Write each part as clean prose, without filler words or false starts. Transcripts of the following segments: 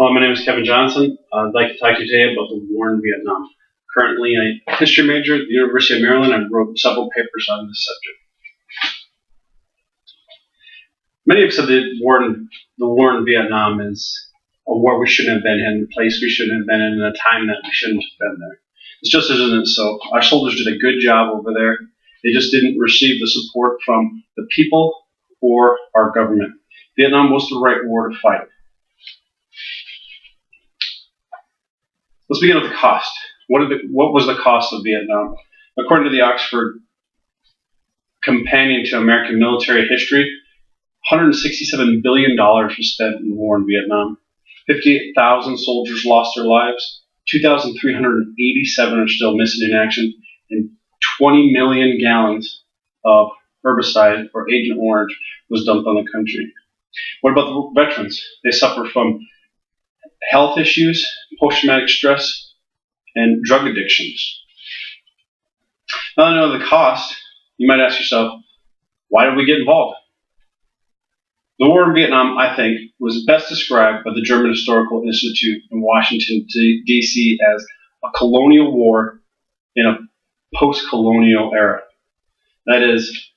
Hello, my name is Kevin Johnson. I'd like to talk to you today about the war in Vietnam. Currently a history major at the University of Maryland. I wrote several papers on this subject. Many have said the war in Vietnam is a war we shouldn't have been in, a place we shouldn't have been in, a time that we shouldn't have been there. It just isn't so. Our soldiers did a good job over there. They just didn't receive the support from the people or our government. Vietnam was the right war to fight. Let's begin with the cost. What was the cost of Vietnam? According to the Oxford Companion to American Military History, $167 billion was spent in the war in Vietnam. 58,000 soldiers lost their lives. 2,387 are still missing in action, and 20 million gallons of herbicide or Agent Orange was dumped on the country. What about the veterans? They suffer from health issues, post-traumatic stress, and drug addictions. Now that I know the cost, you might ask yourself, why did we get involved? The war in Vietnam, I think, was best described by the German Historical Institute in Washington, D.C. as a colonial war in a post-colonial era. That is,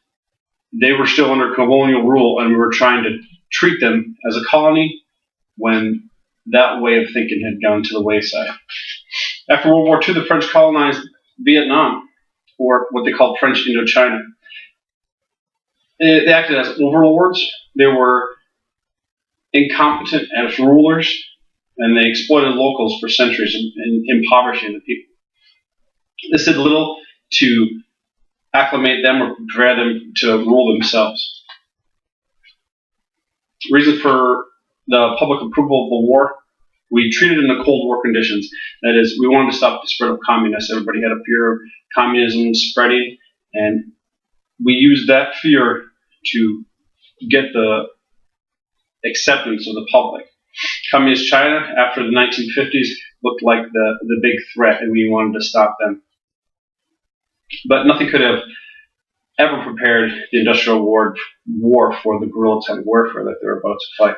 they were still under colonial rule and we were trying to treat them as a colony when that way of thinking had gone to the wayside. After World War II, the French colonized Vietnam, or what they called French Indochina. They acted as overlords. They were incompetent as rulers, and they exploited locals for centuries, impoverishing the people. This did little to acclimate them or prepare them to rule themselves. Reason for the public approval of the war: we treated it in the Cold War conditions. That is, we wanted to stop the spread of communists. Everybody had a fear of communism spreading, and we used that fear to get the acceptance of the public. Communist China, after the 1950s, looked like the big threat, and we wanted to stop them. But nothing could have ever prepared the Industrial War for the guerrilla-type warfare that they were about to fight.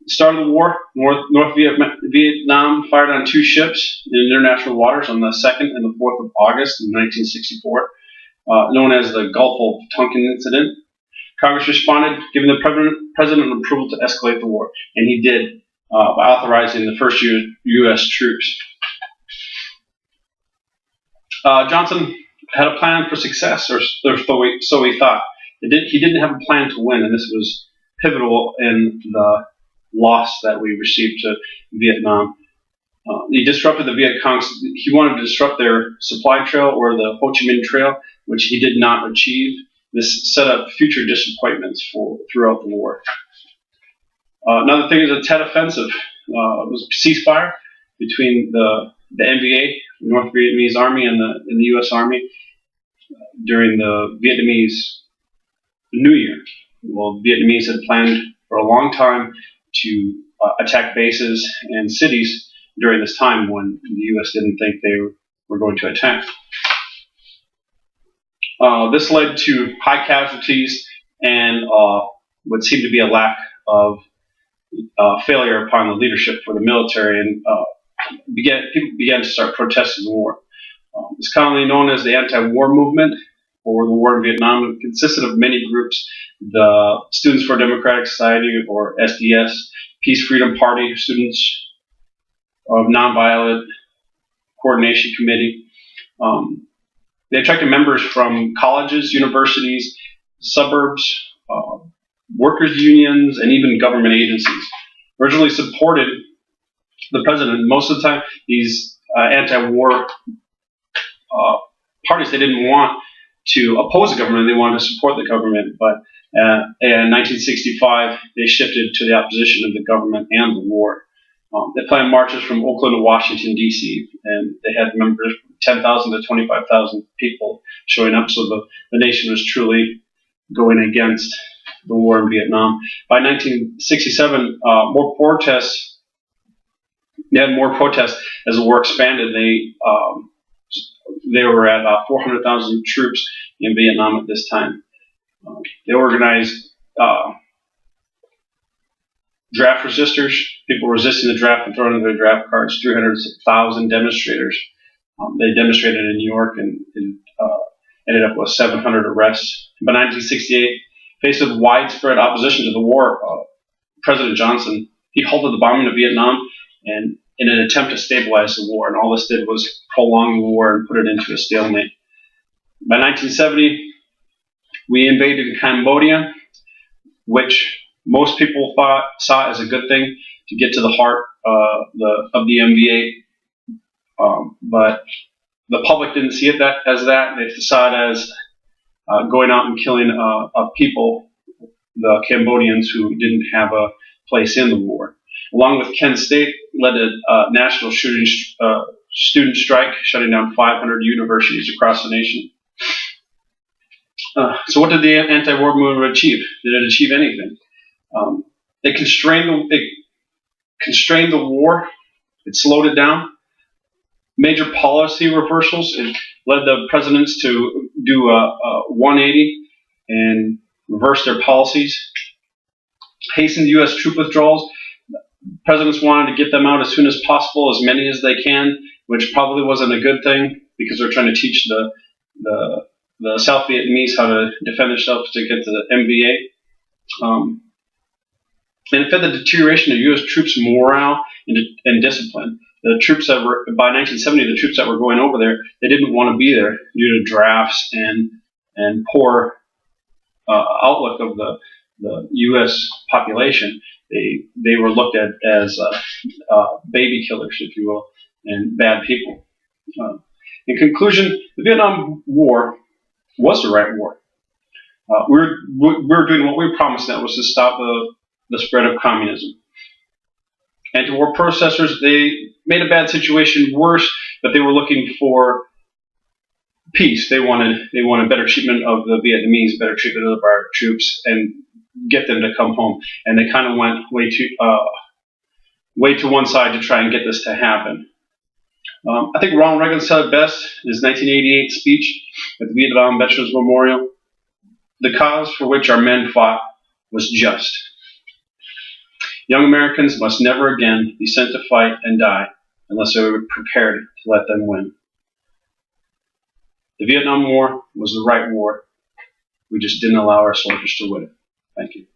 The start of the war, North Vietnam fired on two ships in international waters on the 2nd and the 4th of August in 1964, known as the Gulf of Tonkin incident. Congress responded, giving the president approval to escalate the war, and he did by authorizing the first U.S. troops. Johnson had a plan for success, or so he thought. He didn't have a plan to win, and this was pivotal in the loss that we received to Vietnam. He disrupted the Viet Cong. He wanted to disrupt their supply trail, or the Ho Chi Minh Trail, which he did not achieve. This set up future disappointments throughout the war. Another thing is a Tet Offensive. It was a ceasefire between the NVA, North Vietnamese Army, and the U.S. Army during the Vietnamese New Year. Well, the Vietnamese had planned for a long time to attack bases and cities during this time when the U.S. didn't think they were going to attack. This led to high casualties and what seemed to be a lack of failure upon the leadership for the military, and people began to start protesting the war. It's commonly known as the anti-war movement, or the war in Vietnam. It consisted of many groups: the Students for Democratic Society, or SDS, Peace Freedom Party, Students of Nonviolent Coordination Committee. They attracted members from colleges, universities, suburbs, workers' unions, and even government agencies. Originally supported the president. Most of the time, these anti-war parties, they didn't want to oppose the government, they wanted to support the government. But in 1965, they shifted to the opposition of the government and the war. They planned marches from Oakland to Washington, D.C., and they had members, 10,000 to 25,000 people showing up, so the nation was truly going against the war in Vietnam. By 1967, they had more protests as the war expanded. They were at 400,000 troops in Vietnam at this time. They organized Draft resistors, people resisting the draft and throwing in their draft cards, 300,000 demonstrators. They demonstrated in New York and ended up with 700 arrests. By 1968, faced with widespread opposition to the war, President Johnson, he halted the bombing of Vietnam and in an attempt to stabilize the war, and all this did was prolong the war and put it into a stalemate. By 1970, we invaded Cambodia, which most people saw as a good thing to get to the heart of the MVA, but the public didn't see it as that. They saw it as going out and killing people, the Cambodians who didn't have a place in the war. Along with Kent State, led a national student strike, shutting down 500 universities across the nation. So what did the anti-war movement achieve? Did it achieve anything? It constrained the war. It slowed it down. Major policy reversals. It led the presidents to do a 180 and reverse their policies. Hastened U.S. troop withdrawals. Presidents wanted to get them out as soon as possible, as many as they can, which probably wasn't a good thing because they're trying to teach the South Vietnamese how to defend themselves to get to the MVA. And it fed the deterioration of U.S. troops' morale and discipline. The troops that were, by 1970, the troops that were going over there, they didn't want to be there due to drafts and poor outlook of the U.S. population. They were looked at as baby killers, if you will, and bad people. In conclusion, the Vietnam War was the right war. We were doing what we promised, and that was to stop the spread of communism. Anti-war protesters, they made a bad situation worse, but they were looking for peace. They wanted better treatment of the Vietnamese, better treatment of our troops, and get them to come home. And they kind of went way to one side to try and get this to happen. I think Ronald Reagan said it best in his 1988 speech at the Vietnam Veterans Memorial. The cause for which our men fought was just. Young Americans must never again be sent to fight and die unless they were prepared to let them win. The Vietnam War was the right war. We just didn't allow our soldiers to win it. Thank you.